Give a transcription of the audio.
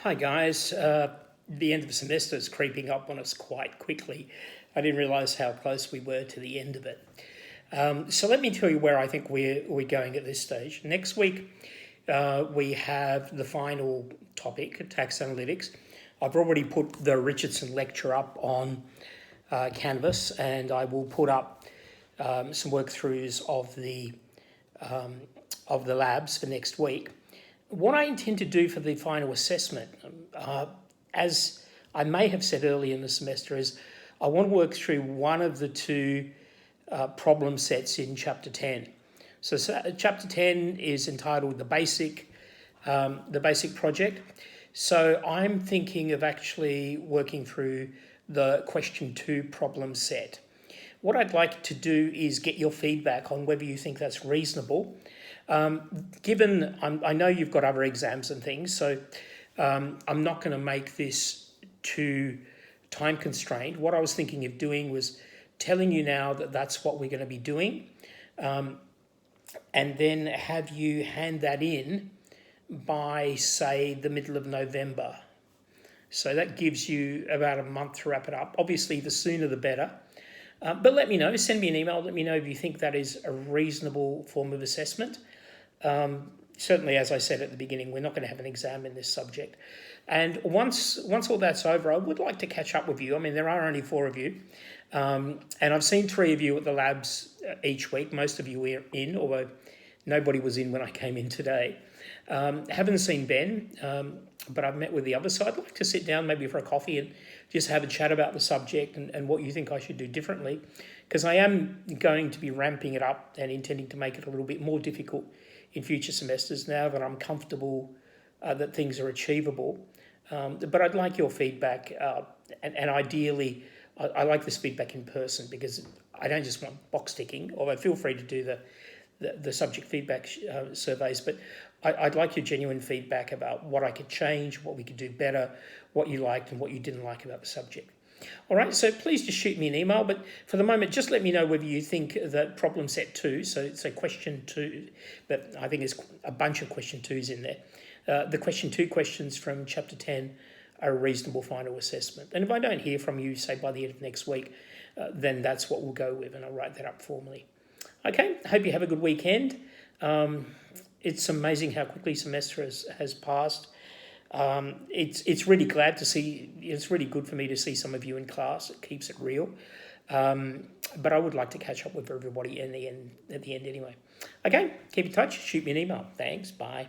Hi guys, the end of the semester is creeping up on us quite quickly. I didn't realise how close we were to the end of it. So let me tell you where I think we're going at this stage. Next week we have the final topic, tax analytics. I've already put the Richardson lecture up on Canvas, and I will put up some work-throughs of the labs for next week. What I intend to do for the final assessment, as I may have said earlier in the semester, is I want to work through one of the two problem sets in Chapter 10. So Chapter 10 is entitled the basic project. So I'm thinking of actually working through the question 2 problem set. What I'd like to do is get your feedback on whether you think that's reasonable. Given I know you've got other exams and things, so I'm not going to make this too time constrained. What I was thinking of doing was telling you now that that's what we're going to be doing, and then have you hand that in by, say, the middle of November. So that gives you about a month to wrap it up. Obviously, the sooner the better. But let me know, send me an email, let me know if you think that is a reasonable form of assessment. Certainly, as I said at the beginning, we're not going to have an exam in this subject. And once all that's over, I would like to catch up with you. I mean, there are only 4 of you. And I've seen 3 of you at the labs each week. Most of you were in, although nobody was in when I came in today. Haven't seen Ben, but I've met with the others. So I'd like to sit down maybe for a coffee and just have a chat about the subject and what you think I should do differently. Because I am going to be ramping it up and intending to make it a little bit more difficult in future semesters now that I'm comfortable that things are achievable. But I'd like your feedback, and ideally, I like this feedback in person because I don't just want box ticking, although feel free to do the subject feedback surveys, but I'd like your genuine feedback about what I could change, what we could do better, what you liked and what you didn't like about the subject. All right, so please just shoot me an email, but for the moment, just let me know whether you think that problem set 2, so question 2, but I think there's a bunch of question 2s in there. The question 2 questions from Chapter 10 are a reasonable final assessment. And if I don't hear from you, say by the end of next week, then that's what we'll go with, and I'll write that up formally. Okay, I hope you have a good weekend. It's amazing how quickly semester has passed. It's really glad to see. It's really good for me to see some of you in class. It keeps it real. But I would like to catch up with everybody at the end anyway. Okay, keep in touch. Shoot me an email. Thanks. Bye.